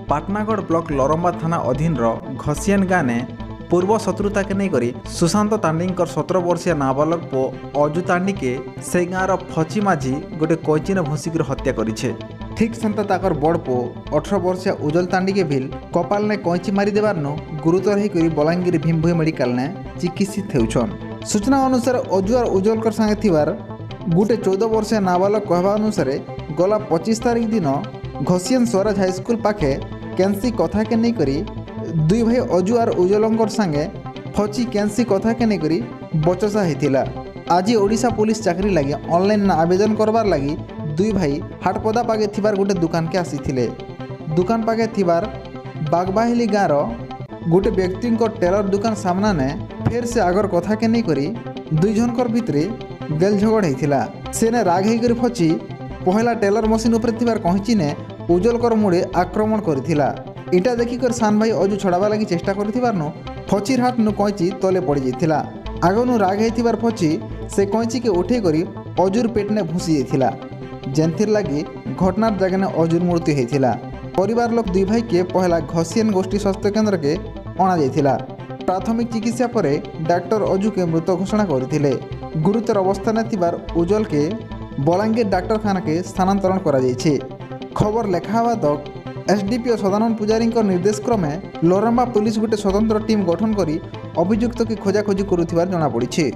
Patnagarh block लरंबा थाना अधीन घसियान गाँव ने पूर्व शत्रुता के नहीं करी सुशांत तांडी 17 वर्षीय नाबालक पो अजु तांडी के से गाँव फची माझी गोटे कैची भूसिक हत्या करिछे। ठीक सेंता ताकर बड़ पो 18 वर्षीय उज्जवल तांडी के भील कपाल ने कैची मारी देवार नो गुरुतर होकर बलांगीर भीमभोई मेडिकल ने चिकित्सित हेउछन। सूचना अनुसार अजु और उज्जवल संगे थिवार गोटे 14 वर्षीय नाबालक कहवा अनुसार गला 25 तारीख दिन घसियान स्वराज हाईस्कूल पाखे कैंसी कथा के नहीं करी दुई भाई अजु और उज्जवल संगे फची कैंसी कथा के नहीं करी बचसा होता। आज ओडिशा पुलिस चाकरी लगी ऑनलाइन आवेदन करवार लगी दुई भाई हाटपदा पागे थिबार गोटे दुकान के आसीथिले। दुकान पागे थिबार बागबाहिली गाँव गोटे व्यक्ति टेलर दुकान सामना ने फेर से आगर कथा के नहीं करी दुई जनकर भितरे गेल झगड़ होता। सेने राग होकर फची पहला टेलर मशीन उपर थिबार कैंची ने उज्जवल मुड़े आक्रमण करथिला। इटा देखिकर सान भाई अजु छड़ावा लगी चेष्टा करथिबारनु फचीर हाथ नु कैंची तले पड़ जाइथिला। आगनु राग होइथिबार फची से कैंची के उठे करी अजुर पेट ने भूसी जाइथिला। जेंथिर लगी घटनार जगह ने अजुर मृत्यु होइथिला। परिवार लोक दुई भाई के पहला घसियान गोष्ठी स्वास्थ्य केन्द्र के अणा जाइथिला। प्राथमिक चिकित्सा पर डाक्टर अजु के मृत घोषणा करथिले। गुरुतर अवस्था में थिबार उज्जवल के बलांगीर डाक्तरखाना के स्थानांतरण करा जाइछे। खबर लेखा तक एसडीपीओ सदानंद पुजारी निर्देश क्रमे लरंबा पुलिस गोटे स्वतंत्र टीम गठन करी अभियुक्त की खोजाखोजी करुथिबार जଣା पड़िछे।